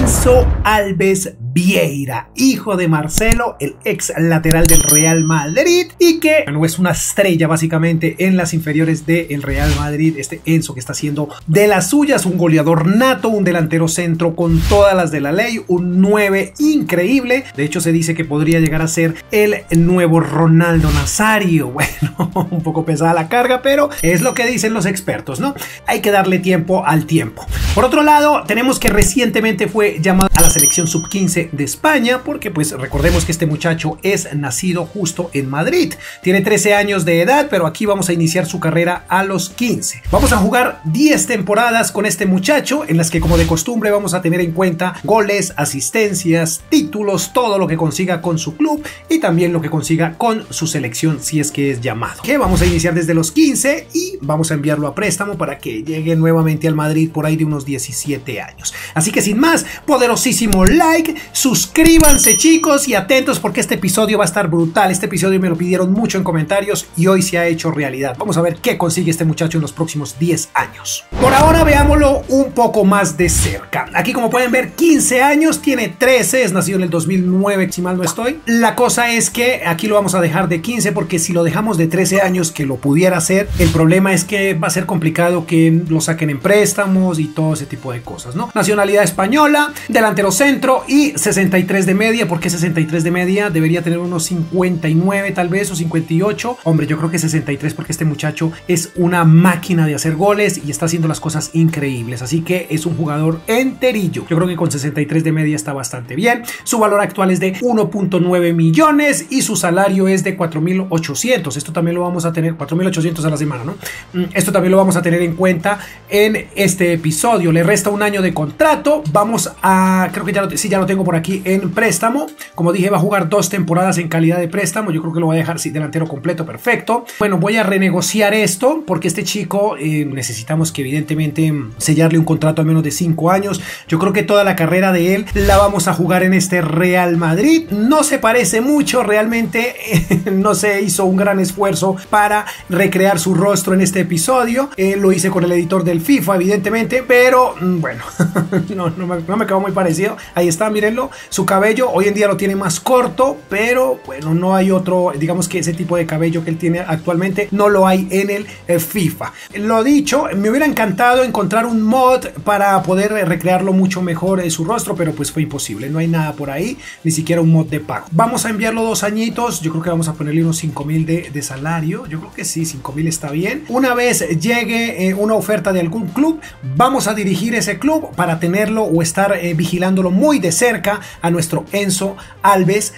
Enzo Alves Vieira, hijo de Marcelo, el ex lateral del Real Madrid, y que bueno, es una estrella básicamente en las inferiores del Real Madrid. Este Enzo que está haciendo de las suyas, un goleador nato, un delantero centro con todas las de la ley, un 9 increíble. De hecho se dice que podría llegar a ser el nuevo Ronaldo Nazario. Bueno, un poco pesada la carga, pero es lo que dicen los expertos, ¿no? Hay que darle tiempo al tiempo. Por otro lado, tenemos que recientemente fue llamado a la selección sub-15 de España, porque pues recordemos que este muchacho es nacido justo en Madrid. Tiene 13 años de edad, pero aquí vamos a iniciar su carrera a los 15. Vamos a jugar 10 temporadas con este muchacho, en las que como de costumbre vamos a tener en cuenta goles, asistencias, títulos, todo lo que consiga con su club y también lo que consiga con su selección si es que es llamado. Que vamos a iniciar desde los 15 y vamos a enviarlo a préstamo para que llegue nuevamente al Madrid por ahí de unos 17 años. Así que sin más, poderosísimo like, suscríbanse chicos y atentos porque este episodio va a estar brutal. Este episodio me lo pidieron mucho en comentarios y hoy se ha hecho realidad. Vamos a ver qué consigue este muchacho en los próximos 10 años. Por ahora veámoslo un poco más de cerca. Aquí como pueden ver, 15 años, tiene 13, es nacido en el 2009 si mal no estoy. La cosa es que aquí lo vamos a dejar de 15 porque si lo dejamos de 13 años, que lo pudiera hacer, el problema es que va a ser complicado que lo saquen en préstamos y todo ese tipo de cosas, ¿no? Nacionalidad española, delantero centro y 63 de media. ¿Por qué 63 de media? Debería tener unos 59 tal vez o 58. Hombre, yo creo que 63 porque este muchacho es una máquina de hacer goles y está haciendo las cosas increíbles. Así que es un jugador enterillo. Yo creo que con 63 de media está bastante bien. Su valor actual es de 1.9 millones y su salario es de 4.800. Esto también lo vamos a tener, 4.800 a la semana, ¿no? Esto también lo vamos a tener en cuenta en este episodio. Le resta un año de contrato. Vamos a, creo que ya lo tengo por aquí en préstamo. Como dije, va a jugar 2 temporadas en calidad de préstamo. Yo creo que lo voy a dejar delantero completo, perfecto. Bueno, voy a renegociar esto porque este chico necesitamos que evidentemente sellarle un contrato al menos de 5 años. Yo creo que toda la carrera de él la vamos a jugar en este Real Madrid. No se parece mucho, realmente no se hizo un gran esfuerzo para recrear su rostro en este episodio. Lo hice con el editor del FIFA, evidentemente, pero bueno, no me quedó muy parecido. Ahí está, mírenlo, su cabello hoy en día lo tiene más corto, pero bueno, no hay otro, digamos que ese tipo de cabello que él tiene actualmente no lo hay en el FIFA. Lo dicho, me hubiera encantado encontrar un mod para poder recrearlo mucho mejor su rostro, pero pues fue imposible, no hay nada por ahí, ni siquiera un mod de pago. Vamos a enviarlo 2 añitos, yo creo que vamos a ponerle unos 5.000 de salario, yo creo que sí, 5.000 está bien. Una vez llegue una oferta de algún club, vamos a dirigir ese club para tenerlo o estar vigilándolo muy de cerca a nuestro Enzo Alves,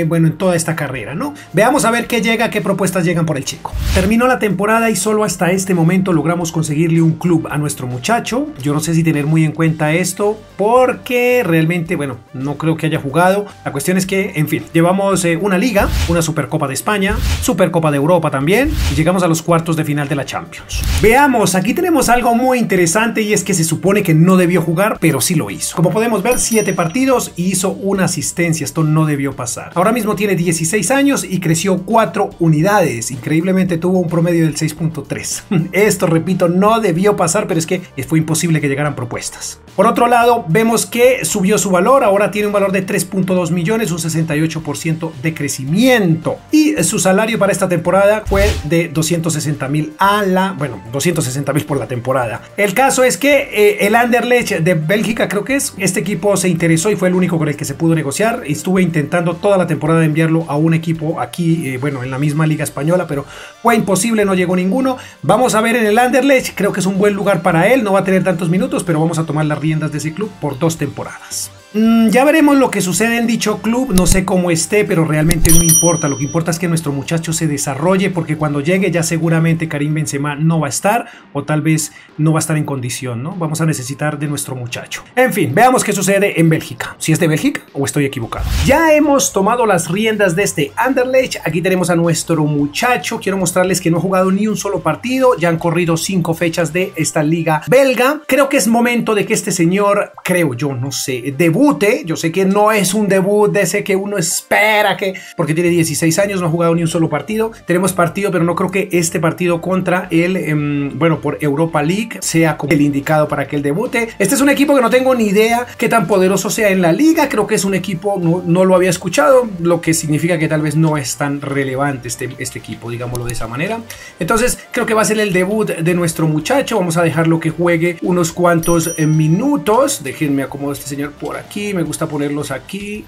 bueno, en toda esta carrera, ¿no? Veamos a ver qué llega, qué propuestas llegan por el chico. Terminó la temporada y solo hasta este momento logramos conseguirle un club a nuestro muchacho. Yo no sé si tener muy en cuenta esto porque realmente, bueno, no creo que haya jugado. La cuestión es que, en fin, llevamos una liga, una Supercopa de España, Supercopa de Europa también y llegamos a los cuartos de final de la Champions. Veamos, aquí tenemos algo muy interesante y es que se supone que no debió jugar, pero sí lo hizo. Como podemos ver, 7 partidos y hizo una asistencia. Esto no debió pasar. Ahora mismo tiene 16 años y creció 4 unidades. Increíblemente tuvo un promedio del 6.3. Esto, repito, no debió pasar, pero es que fue imposible que llegaran propuestas. Por otro lado, vemos que subió su valor. Ahora tiene un valor de 3.2 millones, un 68% de crecimiento. Y su salario para esta temporada fue de 260.000 bueno, 260.000 por la temporada. El caso es que el Anderlecht de Bélgica, creo que es, este equipo se interesó y fue el único con el que se pudo negociar. Estuve intentando toda la temporada de enviarlo a un equipo aquí, bueno, en la misma liga española, pero fue imposible, no llegó ninguno. Vamos a ver en el Anderlecht, creo que es un buen lugar para él, no va a tener tantos minutos, pero vamos a tomar las riendas de ese club por 2 temporadas. Ya veremos lo que sucede en dicho club, no sé cómo esté, pero realmente no importa. Lo que importa es que nuestro muchacho se desarrolle, porque cuando llegue ya seguramente Karim Benzema no va a estar, o tal vez no va a estar en condición, ¿no? Vamos a necesitar de nuestro muchacho. En fin, veamos qué sucede en Bélgica. Si es de Bélgica o estoy equivocado. Ya hemos tomado las riendas de este Anderlecht. Aquí tenemos a nuestro muchacho. Quiero mostrarles que no ha jugado ni un solo partido. Ya han corrido 5 fechas de esta liga belga. Creo que es momento de que este señor, creo yo, no sé, debute debute. Yo sé que no es un debut de ese que uno espera que, porque tiene 16 años, no ha jugado ni un solo partido. Tenemos partido, pero no creo que este partido contra el, bueno, por Europa League sea como el indicado para que él debute. Este es un equipo que no tengo ni idea qué tan poderoso sea en la liga. Creo que es un equipo, no lo había escuchado, lo que significa que tal vez no es tan relevante este equipo, digámoslo de esa manera. Entonces creo que va a ser el debut de nuestro muchacho. Vamos a dejarlo que juegue unos cuantos minutos. Déjenme acomodar a este señor por aquí. Me gusta ponerlos aquí,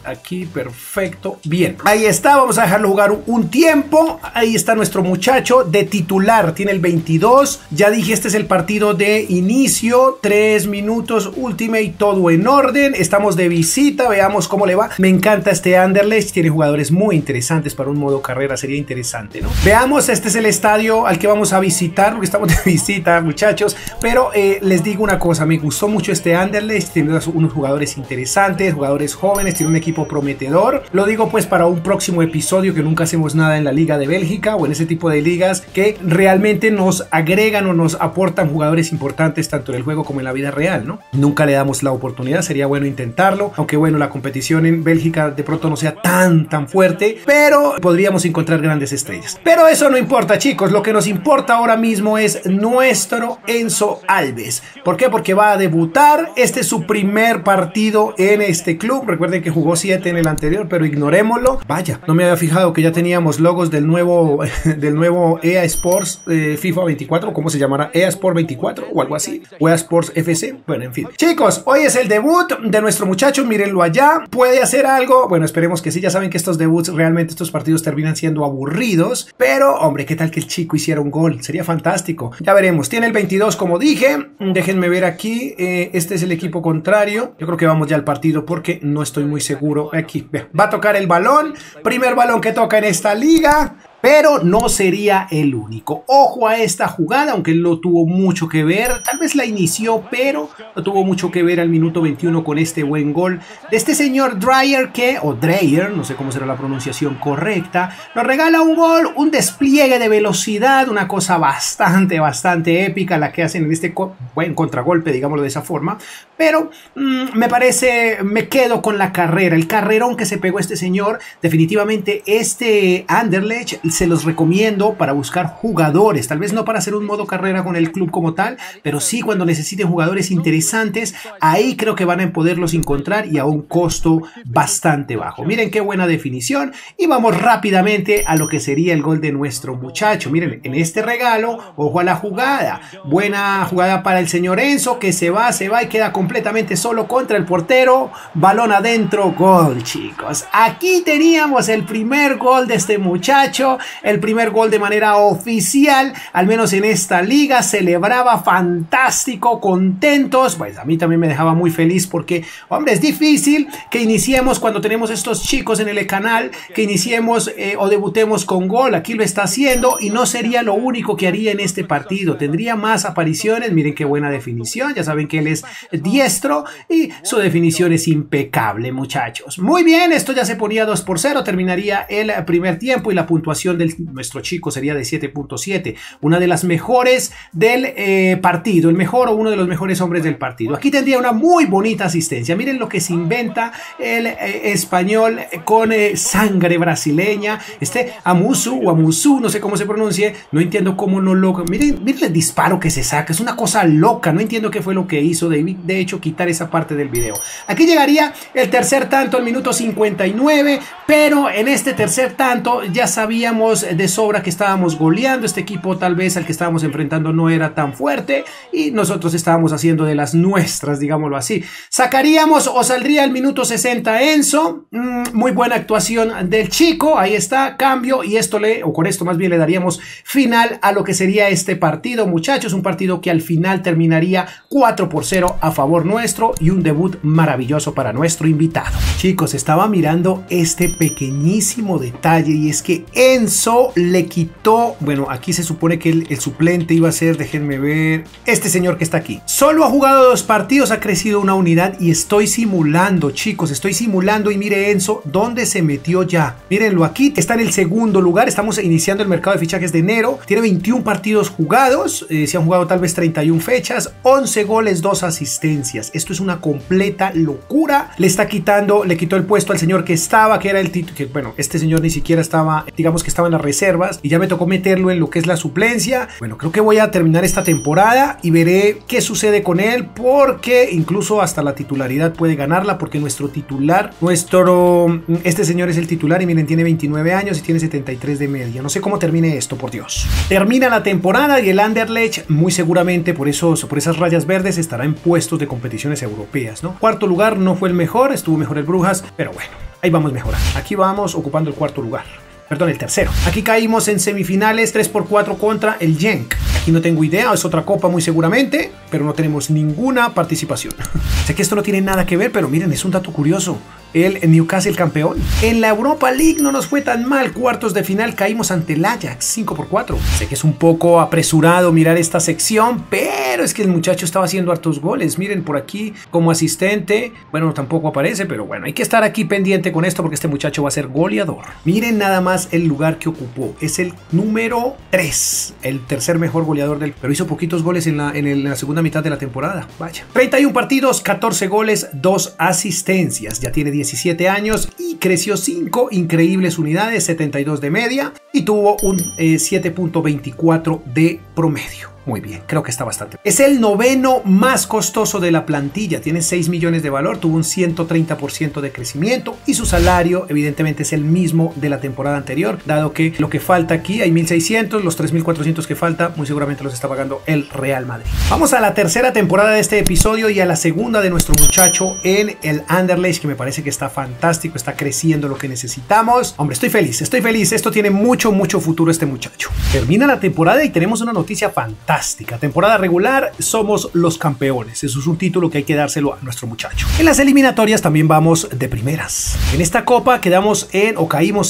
perfecto. Bien, ahí está. Vamos a dejarlo jugar un tiempo. Ahí está nuestro muchacho de titular. Tiene el 22. Ya dije, este es el partido de inicio. 3 minutos, ultimate, todo en orden. Estamos de visita. Veamos cómo le va. Me encanta este Anderlecht. Tiene jugadores muy interesantes para un modo carrera. Sería interesante, ¿no? Veamos, este es el estadio al que vamos a visitar, porque estamos de visita, muchachos. Pero les digo una cosa, me gustó mucho este Anderlecht. Tiene unos jugadores interesantes, jugadores jóvenes, tiene un equipo prometedor. Lo digo pues para un próximo episodio, que nunca hacemos nada en la Liga de Bélgica o en ese tipo de ligas que realmente nos agregan o nos aportan jugadores importantes tanto en el juego como en la vida real, ¿no? Nunca le damos la oportunidad, sería bueno intentarlo, aunque bueno, la competición en Bélgica de pronto no sea tan fuerte, pero podríamos encontrar grandes estrellas. Pero eso no importa, chicos, lo que nos importa ahora mismo es nuestro Enzo Alves. ¿Por qué? Porque va a debutar. Este es su primer partido en este club. Recuerden que jugó 7 en el anterior, pero ignorémoslo. Vaya, no me había fijado que ya teníamos logos del nuevo EA Sports FIFA 24, ¿cómo se llamará? EA Sport 24 o algo así, o EA Sports FC. Bueno, en fin, chicos, hoy es el debut de nuestro muchacho. Mírenlo allá, puede hacer algo. Bueno, esperemos que sí. Ya saben que estos debuts, realmente estos partidos terminan siendo aburridos, pero hombre, qué tal que el chico hiciera un gol, sería fantástico. Ya veremos. Tiene el 22, como dije. Déjenme ver aquí. Este es el equipo contrario. Yo creo que vamos ya al partido porque no estoy muy seguro. Aquí va a tocar el balón, primer balón que toca en esta liga. Pero no sería el único. Ojo a esta jugada, aunque él no tuvo mucho que ver. Tal vez la inició, pero no tuvo mucho que ver al minuto 21 con este buen gol de este señor Dreyer, Dreyer, no sé cómo será la pronunciación correcta. Nos regala un gol, un despliegue de velocidad, una cosa bastante épica la que hacen en este buen contragolpe, digámoslo de esa forma. Pero me quedo con la carrera, el carrerón que se pegó este señor. Definitivamente este Anderlecht se los recomiendo para buscar jugadores, tal vez no para hacer un modo carrera con el club como tal, pero sí cuando necesiten jugadores interesantes. Ahí creo que van a poderlos encontrar y a un costo bastante bajo. Miren qué buena definición y vamos rápidamente a lo que sería el gol de nuestro muchacho. Miren, en este regalo, ojo a la jugada, buena jugada para el señor Enzo, que se va y queda completamente solo contra el portero, balón adentro, gol, chicos. Aquí teníamos el primer gol de este muchacho, el primer gol de manera oficial, al menos en esta liga. Celebraba fantástico, contentos. Pues a mí también me dejaba muy feliz porque, hombre, es difícil que iniciemos cuando tenemos estos chicos en el canal, que iniciemos o debutemos con gol. Aquí lo está haciendo y no sería lo único que haría en este partido. Tendría más apariciones. Miren qué buena definición. Ya saben que él es diestro y su definición es impecable, muchachos. Muy bien, esto ya se ponía 2-0. Terminaría el primer tiempo y la puntuación de nuestro chico sería de 7.7, una de las mejores del partido, el mejor o uno de los mejores hombres del partido. Aquí tendría una muy bonita asistencia. Miren lo que se inventa el español con sangre brasileña, este Amusu, no sé cómo se pronuncie, no entiendo cómo no lo... Miren el disparo que se saca, es una cosa loca, no entiendo qué fue lo que hizo, de hecho quitar esa parte del video. Aquí llegaría el tercer tanto al minuto 59, pero en este tercer tanto ya sabíamos de sobra que estábamos goleando. Este equipo tal vez al que estábamos enfrentando no era tan fuerte y nosotros estábamos haciendo de las nuestras, digámoslo así. Sacaríamos o saldría el minuto 60 Enzo. Muy buena actuación del chico. Ahí está, cambio, y con esto más bien le daríamos final a lo que sería este partido, muchachos. Un partido que al final terminaría 4-0 a favor nuestro y un debut maravilloso para nuestro invitado. Chicos, estaba mirando este pequeñísimo detalle y es que Enzo Enzo le quitó, bueno, aquí se supone que el suplente iba a ser, déjenme ver, este señor que está aquí. Solo ha jugado 2 partidos, ha crecido una unidad y estoy simulando, chicos, estoy simulando y mire Enzo, ¿dónde se metió ya? Mírenlo aquí, está en el segundo lugar, estamos iniciando el mercado de fichajes de enero, tiene 21 partidos jugados, se han jugado tal vez 31 fechas, 11 goles, 2 asistencias. Esto es una completa locura. Le quitó el puesto al señor que estaba, que era el título, que bueno, este señor ni siquiera estaba, digamos que estaba en las reservas y ya me tocó meterlo en lo que es la suplencia. Bueno, creo que voy a terminar esta temporada y veré qué sucede con él, porque incluso hasta la titularidad puede ganarla, porque nuestro titular, este señor es el titular y miren, tiene 29 años y tiene 73 de media. No sé cómo termine esto, por Dios. Termina la temporada y el Anderlecht muy seguramente por esas rayas verdes estará en puestos de competiciones europeas, ¿no? Cuarto lugar no fue el mejor, estuvo mejor el Brujas, pero bueno, ahí vamos mejorando. Aquí vamos ocupando el cuarto lugar. Perdón, el tercero. Aquí caímos en semifinales 3-4 contra el Genk. Aquí no tengo idea, es otra copa muy seguramente, pero no tenemos ninguna participación. Sé que esto no tiene nada que ver, pero miren, es un dato curioso. El Newcastle campeón. En la Europa League no nos fue tan mal. Cuartos de final caímos ante el Ajax 5-4. Sé que es un poco apresurado mirar esta sección, pero es que el muchacho estaba haciendo hartos goles. Miren por aquí como asistente. Bueno, tampoco aparece, pero bueno, hay que estar aquí pendiente con esto porque este muchacho va a ser goleador. Miren nada más el lugar que ocupó. Es el número 3. El tercer mejor goleador pero hizo poquitos goles en la segunda mitad de la temporada. Vaya. 31 partidos, 14 goles, 2 asistencias. Ya tiene 17 años y creció 5 increíbles unidades, 72 de media y tuvo un 7.24 de promedio. Muy bien, creo que está bastante. Es el noveno más costoso de la plantilla, tiene 6 millones de valor, tuvo un 130% de crecimiento y su salario evidentemente es el mismo de la temporada anterior, dado que lo que falta aquí hay 1.600, los 3.400 que falta muy seguramente los está pagando el Real Madrid. Vamos a la tercera temporada de este episodio y a la segunda de nuestro muchacho en el Anderlecht, que me parece que está fantástico, está creciendo lo que necesitamos. Hombre, estoy feliz, esto tiene mucho futuro este muchacho. Termina la temporada y tenemos una noticia fantástica. Temporada regular, somos los campeones. Eso es un título que hay que dárselo a nuestro muchacho. En las eliminatorias también vamos de primeras. En esta copa caímos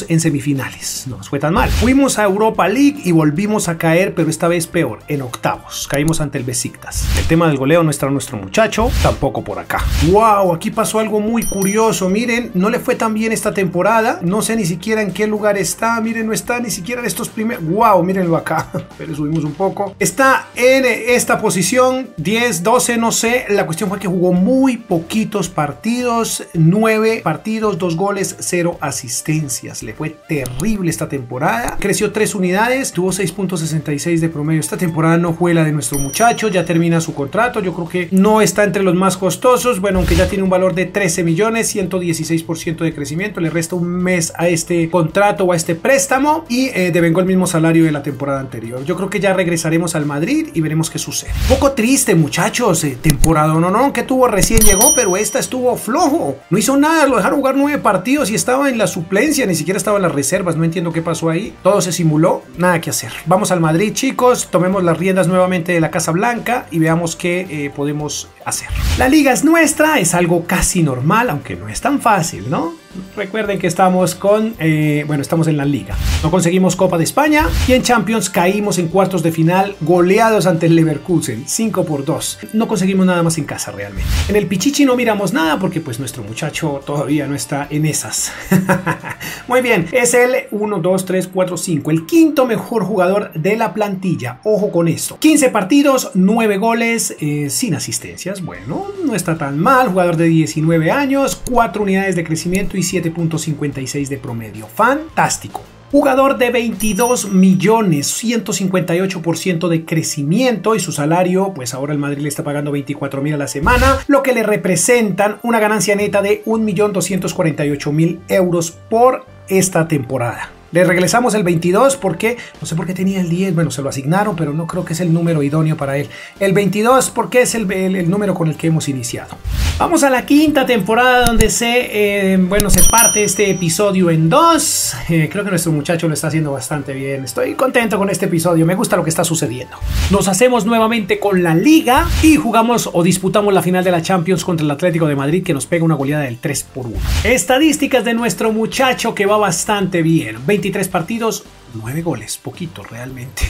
en semifinales. No nos fue tan mal. Fuimos a Europa League y volvimos a caer, pero esta vez peor, en octavos. Caímos ante el Besiktas. El tema del goleo no está nuestro muchacho, tampoco por acá. Wow, aquí pasó algo muy curioso. Miren, no le fue tan bien esta temporada. No sé ni siquiera en qué lugar está. Miren, no está ni siquiera en estos primeros. Wow, mírenlo acá. Pero subimos un poco. Está en esta posición 10, 12, no sé. La cuestión fue que jugó muy poquitos partidos, 9 partidos, 2 goles, 0 asistencias. Le fue terrible esta temporada. Creció 3 unidades, tuvo 6.66 de promedio. Esta temporada no fue la de nuestro muchacho, ya termina su contrato. Yo creo que no está entre los más costosos. Bueno, aunque ya tiene un valor de 13 millones, 116% de crecimiento. Le resta un mes a este contrato o a este préstamo y devengó el mismo salario de la temporada anterior. Yo creo que ya regresaremos al Madrid y veremos qué sucede. Un poco triste, muchachos, temporada no que tuvo, recién llegó, pero esta estuvo flojo, no hizo nada, lo dejaron jugar 9 partidos y estaba en la suplencia, ni siquiera estaba en las reservas, no entiendo qué pasó ahí, todo se simuló, nada que hacer. Vamos al Madrid, chicos, tomemos las riendas nuevamente de la Casa Blanca y veamos qué podemos hacer. La liga es nuestra, es algo casi normal, aunque no es tan fácil, ¿no? Recuerden que estamos estamos en la liga. No conseguimos Copa de España y en Champions caímos en cuartos de final goleados ante el Leverkusen 5-2. No conseguimos nada más en casa realmente. En el Pichichi no miramos nada porque pues nuestro muchacho todavía no está en esas. Muy bien, es el 1, 2, 3, 4, 5, el quinto mejor jugador de la plantilla. Ojo con esto. 15 partidos, 9 goles, sin asistencias. Bueno, no está tan mal. Jugador de 19 años, 4 unidades de crecimiento y 7.56 de promedio. Fantástico. Jugador de 22 millones, 158% de crecimiento y su salario, pues ahora el Madrid le está pagando 24.000 a la semana, lo que le representan una ganancia neta de 1.248.000 euros por esta temporada. Le regresamos el 22 porque no sé por qué tenía el 10, bueno, se lo asignaron, pero no creo que es el número idóneo para él. El 22 porque es el número con el que hemos iniciado. Vamos a la quinta temporada donde se parte este episodio en 2. Creo que nuestro muchacho lo está haciendo bastante bien. Estoy contento con este episodio, me gusta lo que está sucediendo. Nos hacemos nuevamente con la Liga y jugamos o disputamos la final de la Champions contra el Atlético de Madrid, que nos pega una goleada del 3-1. Estadísticas de nuestro muchacho que va bastante bien. 23 partidos, 9 goles, poquito realmente.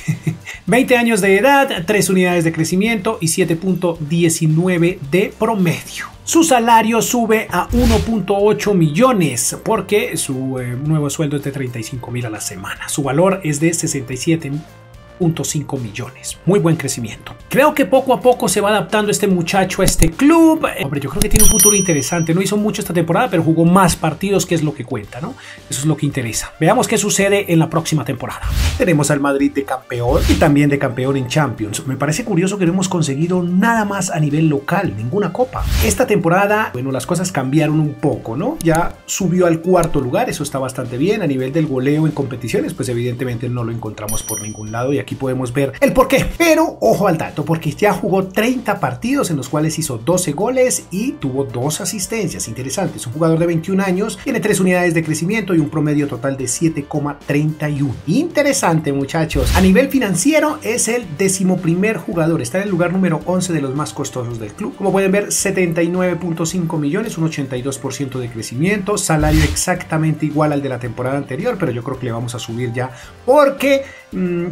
20 años de edad, 3 unidades de crecimiento y 7.19 de promedio. Su salario sube a 1.8 millones porque su nuevo sueldo es de 35.000 a la semana. Su valor es de 67.5 millones. Muy buen crecimiento. Creo que poco a poco se va adaptando este muchacho a este club. Hombre, yo creo que tiene un futuro interesante. No hizo mucho esta temporada, pero jugó más partidos, que es lo que cuenta, ¿no? Eso es lo que interesa. Veamos qué sucede en la próxima temporada. Tenemos al Madrid de campeón y también de campeón en Champions. Me parece curioso que no hemos conseguido nada más a nivel local, ninguna copa. Esta temporada, bueno, las cosas cambiaron un poco, ¿no? Ya subió al 4º lugar, eso está bastante bien. A nivel del goleo en competiciones, pues evidentemente no lo encontramos por ningún lado y aquí podemos ver el porqué. Pero ojo al dato, porque ya jugó 30 partidos en los cuales hizo 12 goles y tuvo 2 asistencias. Interesante, es un jugador de 21 años, tiene 3 unidades de crecimiento y un promedio total de 7,31. Interesante, muchachos. A nivel financiero es el 11º jugador, está en el lugar número 11 de los más costosos del club. Como pueden ver, 79.5 millones, un 82% de crecimiento, salario exactamente igual al de la temporada anterior, pero yo creo que le vamos a subir ya porque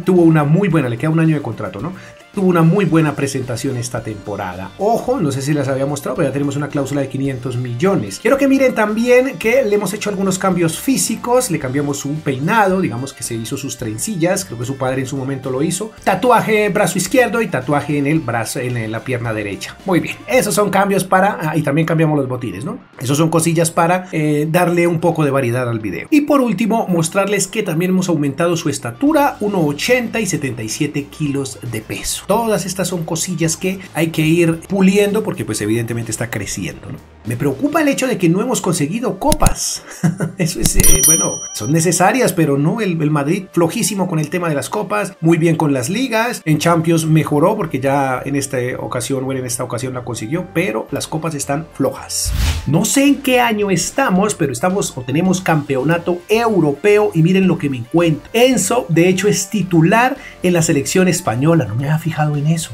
tuvo una muy buena, le queda un año de contrato, ¿no? Tuvo una muy buena presentación esta temporada. Ojo, no sé si les había mostrado, pero ya tenemos una cláusula de 500 millones. Quiero que miren también que le hemos hecho algunos cambios físicos. Le cambiamos su peinado, digamos que se hizo sus trencillas. Creo que su padre en su momento lo hizo. Tatuaje brazo izquierdo y tatuaje en el brazo, en la pierna derecha. Muy bien, esos son cambios para... y también cambiamos los botines, ¿no? Esos son cosillas para darle un poco de variedad al video. Y por último, mostrarles que también hemos aumentado su estatura, 1,80 y 77 kilos de peso. Todas estas son cosillas que hay que ir puliendo porque pues evidentemente está creciendo, ¿no? Me preocupa el hecho de que no hemos conseguido copas. Eso es, bueno, son necesarias, pero no, el Madrid flojísimo con el tema de las copas, muy bien con las ligas, en Champions mejoró porque ya en esta ocasión la consiguió, pero las copas están flojas. No sé en qué año estamos, pero estamos o tenemos campeonato europeo y miren lo que me encuentro. Enzo, de hecho, es titular en la selección española, no me había fijado en eso.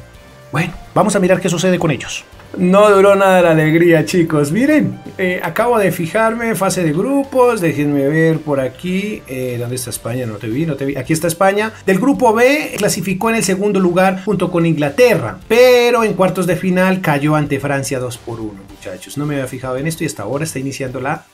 Bueno, vamos a mirar qué sucede con ellos. No duró nada la alegría, chicos. Miren, acabo de fijarme, fase de grupos, déjenme ver por aquí. ¿Dónde está España? No te vi. Aquí está España. Del grupo B clasificó en el 2º lugar junto con Inglaterra, pero en cuartos de final cayó ante Francia 2-1, muchachos. No me había fijado en esto y hasta ahora está iniciando la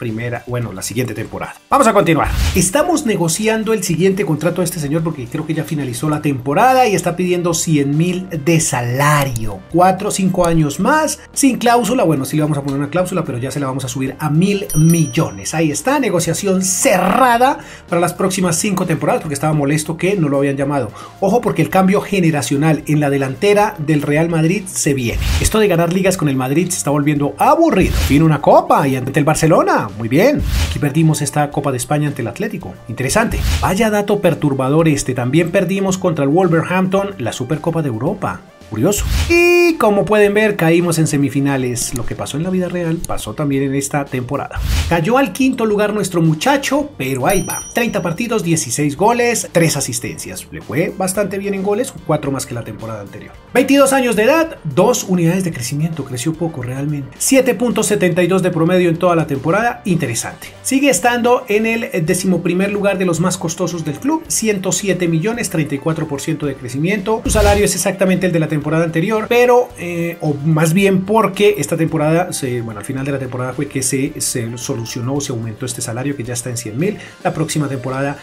siguiente temporada. Vamos a continuar. Estamos negociando el siguiente contrato de este señor porque creo que ya finalizó la temporada y está pidiendo 100.000 de salario. 4 o 5 años más. Sin cláusula, bueno, sí le vamos a poner una cláusula, pero ya se la vamos a subir a 1.000 millones. Ahí está, negociación cerrada para las próximas 5 temporadas, porque estaba molesto que no lo habían llamado. Ojo, porque el cambio generacional en la delantera del Real Madrid se viene. Esto de ganar ligas con el Madrid se está volviendo aburrido. Vino una copa y ante el Barcelona, muy bien. Aquí perdimos esta Copa de España ante el Atlético. Interesante. Vaya dato perturbador este. También perdimos contra el Wolverhampton la Supercopa de Europa. Curioso. Y como pueden ver, caímos en semifinales. Lo que pasó en la vida real pasó también en esta temporada. Cayó al 5º lugar nuestro muchacho, pero ahí va. 30 partidos, 16 goles, 3 asistencias. Le fue bastante bien en goles, 4 más que la temporada anterior. 22 años de edad, 2 unidades de crecimiento, creció poco realmente. 7.72 de promedio en toda la temporada, interesante. Sigue estando en el 11º lugar de los más costosos del club, 107 millones, 34% de crecimiento. Su salario es exactamente el de la temporada anterior, pero o más bien porque esta temporada, al final de la temporada fue que se solucionó, se aumentó este salario que ya está en 100.000. La próxima temporada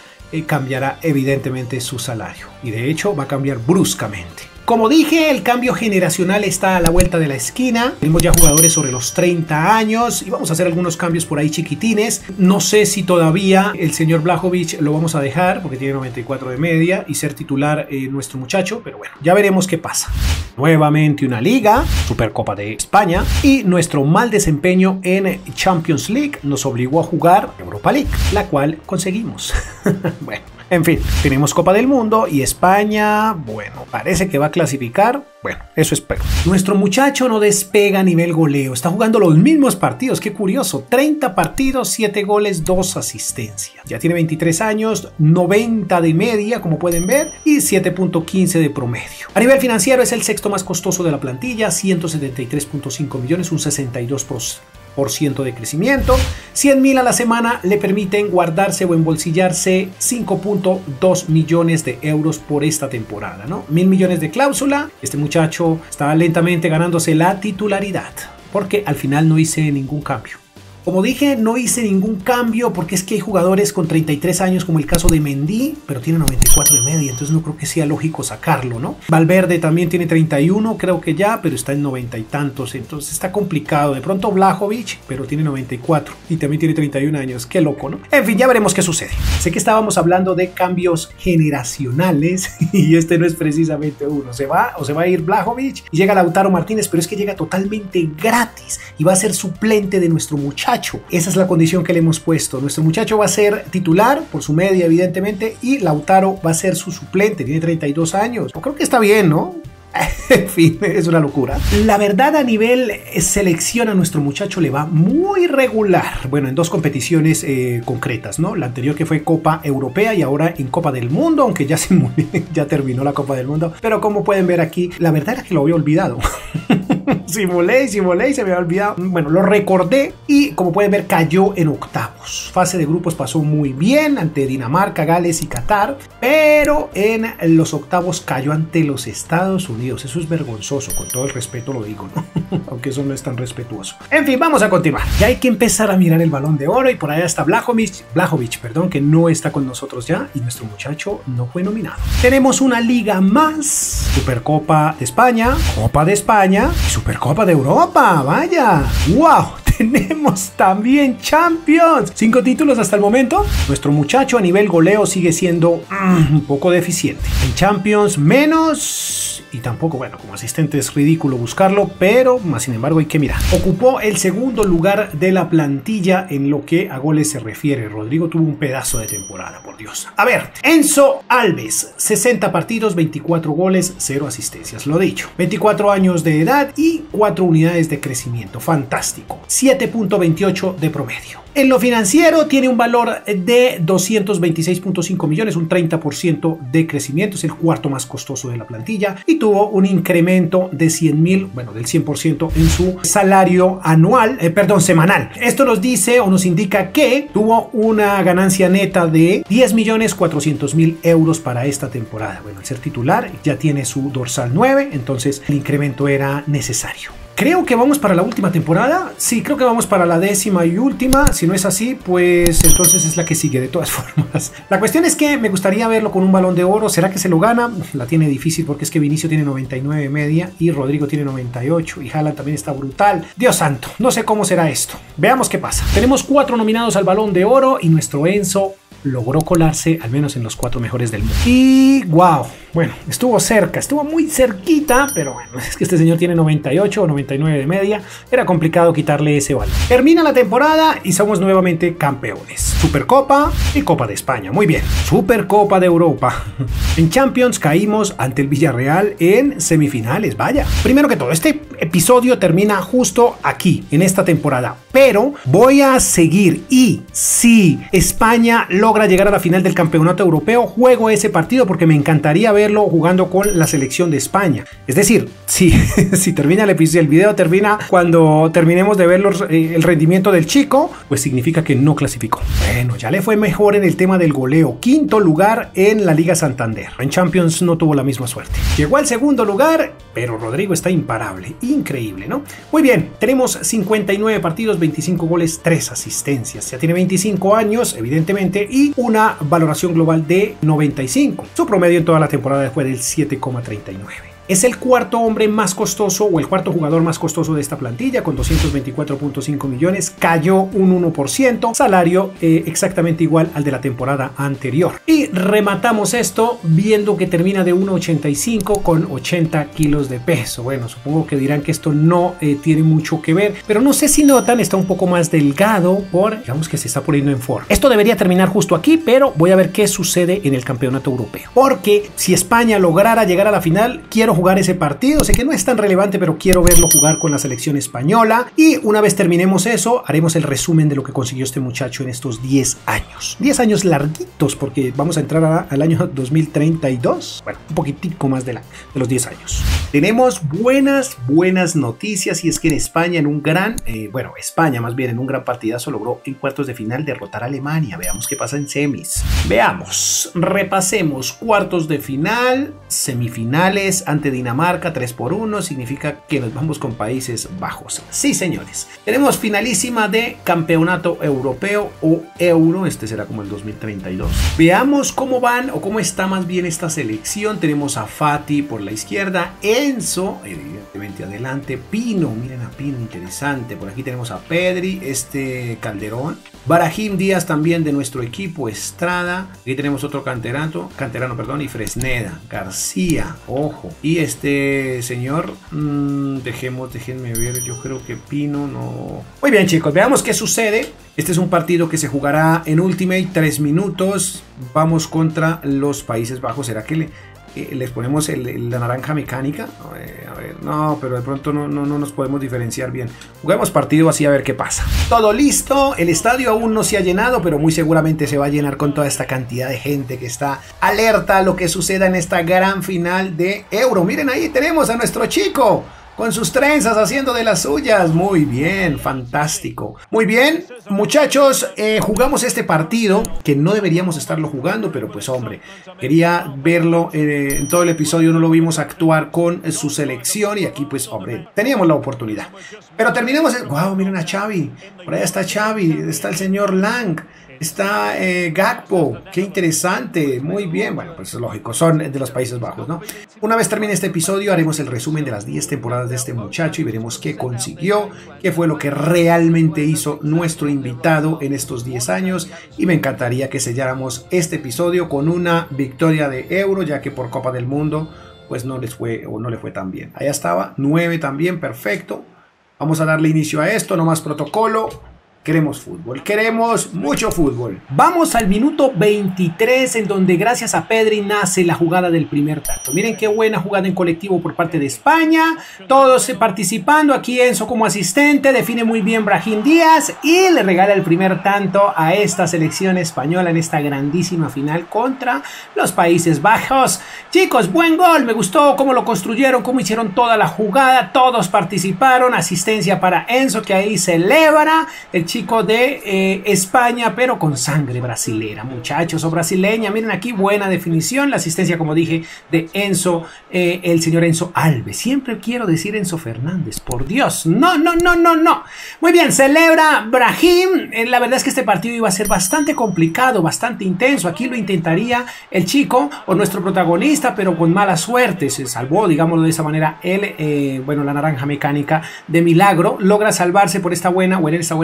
cambiará evidentemente su salario y de hecho va a cambiar bruscamente. Como dije, el cambio generacional está a la vuelta de la esquina. Tenemos ya jugadores sobre los 30 años y vamos a hacer algunos cambios por ahí chiquitines. No sé si todavía el señor Vlahovic lo vamos a dejar porque tiene 94 de media y ser titular nuestro muchacho, pero bueno, ya veremos qué pasa. Nuevamente una liga, Supercopa de España, y nuestro mal desempeño en Champions League nos obligó a jugar Europa League, la cual conseguimos. Bueno. En fin, tenemos Copa del Mundo y España, bueno, parece que va a clasificar. Bueno, eso espero. Nuestro muchacho no despega a nivel goleo, está jugando los mismos partidos, qué curioso. 30 partidos, 7 goles, 2 asistencias. Ya tiene 23 años, 90 de media, como pueden ver, y 7.15 de promedio. A nivel financiero es el 6º más costoso de la plantilla, 173.5 millones, un 62% 10% de crecimiento. 100.000 a la semana le permiten guardarse o embolsillarse 5.2 millones de euros por esta temporada, ¿no? 1.000 millones de cláusula. Este muchacho está lentamente ganándose la titularidad, porque al final no hice ningún cambio. Como dije, no hice ningún cambio porque es que hay jugadores con 33 años como el caso de Mendy, pero tiene 94 de media, entonces no creo que sea lógico sacarlo, ¿no? Valverde también tiene 31, creo que ya, pero está en 90 y tantos, entonces está complicado. De pronto Vlahovic, pero tiene 94 y también tiene 31 años, qué loco, ¿no? En fin, ya veremos qué sucede. Sé que estábamos hablando de cambios generacionales y este no es precisamente uno. Se va a ir Vlahovic y llega Lautaro Martínez, pero es que llega totalmente gratis y va a ser suplente de nuestro muchacho. Esa es la condición que le hemos puesto. Nuestro muchacho va a ser titular por su media, evidentemente, y Lautaro va a ser su suplente. Tiene 32 años. Yo creo que está bien, ¿no? En fin, es una locura. La verdad, a nivel selección a nuestro muchacho le va muy regular. Bueno, en dos competiciones concretas, ¿no? La anterior que fue Copa Europea y ahora en Copa del Mundo, aunque ya ya terminó la Copa del Mundo. Pero como pueden ver aquí, la verdad era que lo había olvidado. Simulé y se me había olvidado. Bueno, lo recordé y como pueden ver cayó en octavos. Fase de grupos pasó muy bien ante Dinamarca, Gales y Qatar, pero en los octavos cayó ante los Estados Unidos. Eso es vergonzoso, con todo el respeto lo digo, ¿no? Aunque eso no es tan respetuoso. En fin, vamos a continuar. Ya hay que empezar a mirar el Balón de Oro y por allá está Vlahovic, que no está con nosotros ya y nuestro muchacho no fue nominado. Tenemos una liga más, Supercopa de España, Copa de España y Supercopa de Europa, vaya, wow. Tenemos también Champions. 5 títulos hasta el momento. Nuestro muchacho a nivel goleo sigue siendo un poco deficiente. En Champions menos. Y tampoco, bueno, como asistente es ridículo buscarlo, pero más sin embargo hay que mirar. Ocupó el segundo lugar de la plantilla en lo que a goles se refiere. Rodrigo tuvo un pedazo de temporada, por Dios. A ver, Enzo Alves, 60 partidos, 24 goles, 0 asistencias, lo dicho. 24 años de edad y 4 unidades de crecimiento. Fantástico. 7.28 de promedio. En lo financiero tiene un valor de 226.5 millones, un 30% de crecimiento, es el cuarto más costoso de la plantilla y tuvo un incremento de 100.000, bueno, del 100% en su salario anual, semanal. Esto nos dice o nos indica que tuvo una ganancia neta de 10.400.000 euros para esta temporada. Bueno, al ser titular ya tiene su dorsal 9, entonces el incremento era necesario. Creo que vamos para la última temporada. Sí, creo que vamos para la 10ª y última. Si no es así, pues entonces es la que sigue de todas formas. La cuestión es que me gustaría verlo con un Balón de Oro. ¿Será que se lo gana? La tiene difícil porque es que Vinicio tiene 99 de media y Rodrigo tiene 98 y Haaland también está brutal. Dios santo, no sé cómo será esto. Veamos qué pasa. Tenemos 4 nominados al Balón de Oro y nuestro Enzo logró colarse al menos en los 4 mejores del mundo. Y wow, bueno, estuvo cerca, estuvo muy cerquita, pero bueno, es que este señor tiene 98 o 99 de media, era complicado quitarle ese valor. Termina la temporada y somos nuevamente campeones. Supercopa y Copa de España, muy bien. Supercopa de Europa. En Champions caímos ante el Villarreal en semifinales, vaya. Primero que todo, este episodio termina justo aquí, en esta temporada, pero voy a seguir y si España logra llegar a la final del campeonato europeo, juego ese partido porque me encantaría verlo jugando con la selección de España. Es decir, si termina el video termina cuando terminemos de ver el rendimiento del chico, pues significa que no clasificó. Bueno, ya le fue mejor en el tema del goleo. 5º lugar en la Liga Santander. En Champions no tuvo la misma suerte. Llegó al 2º lugar, pero Rodrigo está imparable. Increíble, ¿no? Muy bien, tenemos 59 partidos, 25 goles, 3 asistencias. Ya tiene 25 años, evidentemente, y una valoración global de 95. Su promedio en toda la temporada fue del 7,39. Es el 4º hombre más costoso o el 4º jugador más costoso de esta plantilla con 224.5 millones. Cayó un 1%, salario exactamente igual al de la temporada anterior. Y rematamos esto viendo que termina de 1,85 con 80 kilos de peso. Bueno, supongo que dirán que esto no tiene mucho que ver, pero no sé si notan, está un poco más delgado digamos que se está poniendo en forma. Esto debería terminar justo aquí, pero voy a ver qué sucede en el campeonato europeo. Porque si España lograra llegar a la final, quiero jugar ese partido. Sé que no es tan relevante, pero quiero verlo jugar con la selección española. Y una vez terminemos eso, haremos el resumen de lo que consiguió este muchacho en estos 10 años. 10 años larguitos, porque vamos a entrar al año 2032. Bueno, un poquitico más de los 10 años. Tenemos buenas noticias, y es que en España, España más bien en un gran partidazo, logró en cuartos de final derrotar a Alemania. Veamos qué pasa en semis. Veamos, repasemos cuartos de final, semifinales ante Dinamarca 3-1, significa que nos vamos con Países Bajos. Sí, señores. Tenemos finalísima de campeonato europeo o Euro, este será como el 2032. Veamos cómo van o cómo está más bien esta selección. Tenemos a Fati por la izquierda, Enzo, evidentemente adelante, Pino, miren a Pino, interesante. Por aquí tenemos a Pedri, Calderón, Brahim Díaz también de nuestro equipo, Estrada, aquí tenemos otro canterano, y Fresneda, García, ojo, y señor, déjenme ver, yo creo que Pino no. Muy bien, chicos, veamos qué sucede. Este es un partido que se jugará en Ultimate, 3 minutos, vamos contra los Países Bajos. ¿Será que les ponemos la naranja mecánica? A ver, no, pero de pronto no nos podemos diferenciar bien. Juguemos partido así a ver qué pasa. Todo listo, el estadio aún no se ha llenado, pero muy seguramente se va a llenar con toda esta cantidad de gente que está alerta a lo que suceda en esta gran final de Euro. Miren, ahí tenemos a nuestro chico con sus trenzas haciendo de las suyas. Muy bien, fantástico. Muy bien, muchachos, jugamos este partido que no deberíamos estarlo jugando, pero pues hombre, quería verlo en todo el episodio, no lo vimos actuar con su selección y aquí pues hombre, teníamos la oportunidad. Pero terminamos, wow, miren a Xavi, por allá está Xavi, está el señor Lang, está Gakpo, qué interesante, muy bien. Bueno, pues es lógico, son de los Países Bajos, ¿no? Una vez termine este episodio, haremos el resumen de las 10 temporadas de este muchacho y veremos qué consiguió, qué fue lo que realmente hizo nuestro invitado en estos 10 años. Y me encantaría que selláramos este episodio con una victoria de Euro, ya que por Copa del Mundo pues no le fue tan bien. Allá estaba, 9 también, perfecto. Vamos a darle inicio a esto, no más protocolo. Queremos fútbol, queremos mucho fútbol. Vamos al minuto 23, en donde gracias a Pedri nace la jugada del primer tanto. Miren qué buena jugada en colectivo por parte de España. Todos participando, aquí Enzo como asistente, define muy bien Brahim Díaz y le regala el primer tanto a esta selección española en esta grandísima final contra los Países Bajos. Chicos, buen gol, me gustó cómo lo construyeron, cómo hicieron toda la jugada, todos participaron, asistencia para Enzo que ahí celebra, el chico de España, pero con sangre brasilera, muchachos, o brasileña. Miren aquí, buena definición, la asistencia, como dije, de Enzo, el señor Enzo Alves. Siempre quiero decir Enzo Fernández, por Dios, no. Muy bien, celebra Brahim. La verdad es que este partido iba a ser bastante complicado, bastante intenso. Aquí lo intentaría el chico o nuestro protagonista, pero con mala suerte. Se salvó, digámoslo de esa manera, la naranja mecánica de milagro logra salvarse por esta buena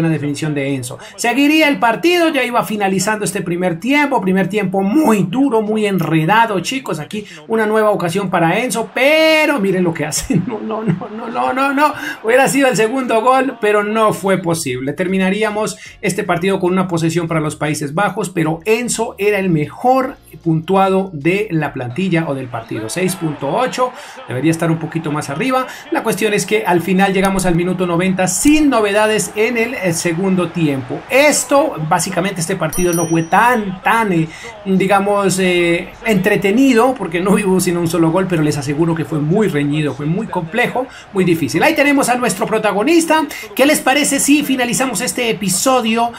definición de Enzo. Seguiría el partido, ya iba finalizando este primer tiempo muy duro, muy enredado, chicos. Aquí una nueva ocasión para Enzo, pero miren lo que hacen. No. Hubiera sido el segundo gol, pero no fue posible. Terminaríamos este partido con una posesión para los Países Bajos, pero Enzo era el mejor puntuado de la plantilla o del partido. 6.8, debería estar un poquito más arriba. La cuestión es que al final llegamos al minuto 90 sin novedades en el segundo tiempo. Básicamente este partido no fue tan entretenido, porque no hubo sino un solo gol, pero les aseguro que fue muy reñido, fue muy complejo, muy difícil. Ahí tenemos a nuestro protagonista. ¿Qué les parece si finalizamos este episodio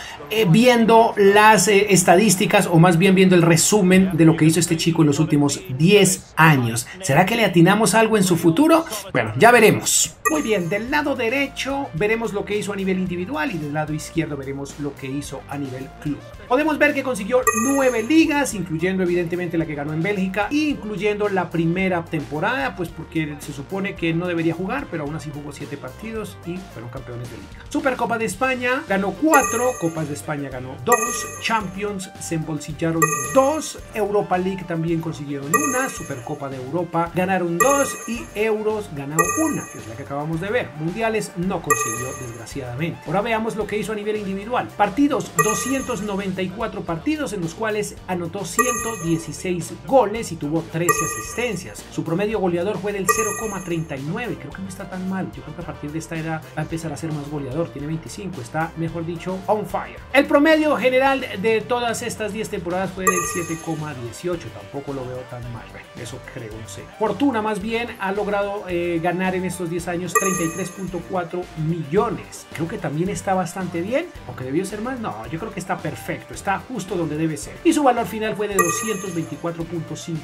viendo las estadísticas, o más bien viendo el resumen de lo que hizo este chico en los últimos 10 años? ¿Será que le atinamos algo en su futuro? Bueno, ya veremos. Muy bien, del lado derecho veremos lo que hizo a nivel individual y del lado izquierdo veremos lo que hizo a nivel club. Podemos ver que consiguió 9 ligas, incluyendo evidentemente la que ganó en Bélgica, e incluyendo la primera temporada, pues porque se supone que no debería jugar, pero aún así jugó 7 partidos y fueron campeones de liga. Supercopa de España ganó 4, Copas de España ganó 2, Champions se embolsillaron 2, Europa League también consiguieron 1, Supercopa de Europa ganaron 2 y Euros ganaron 1, que es la que acabamos de ver. Mundiales no consiguió, desgraciadamente. Ahora veamos lo que hizo hizo a nivel individual. Partidos, 294 partidos en los cuales anotó 116 goles y tuvo 13 asistencias. Su promedio goleador fue del 0,39, creo que no está tan mal. Yo creo que a partir de esta era va a empezar a ser más goleador, tiene 25, está mejor dicho on fire. El promedio general de todas estas 10 temporadas fue del 7,18, tampoco lo veo tan mal, eso creo, no sé. Fortuna más bien ha logrado ganar en estos 10 años 33.4 millones, creo que también está bastante bien, aunque debió ser más, no, yo creo que está perfecto, está justo donde debe ser. Y su valor final fue de 224.5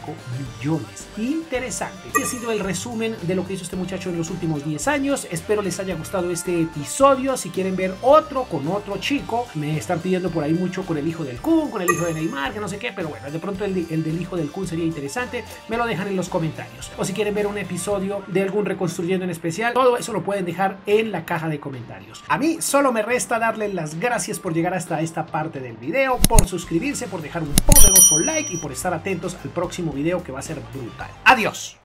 millones. Interesante. Este ha sido el resumen de lo que hizo este muchacho en los últimos 10 años. Espero les haya gustado este episodio. Si quieren ver otro con otro chico, me están pidiendo por ahí mucho con el hijo del Kun, con el hijo de Neymar, que no sé qué, pero bueno, de pronto el del hijo del Kun sería interesante. Me lo dejan en los comentarios. O si quieren ver un episodio de algún reconstruyendo en especial, todo eso lo pueden dejar en la caja de comentarios. A mí solo me resta darles las gracias por llegar hasta esta parte del video, por suscribirse, por dejar un poderoso like y por estar atentos al próximo video que va a ser brutal. ¡Adiós!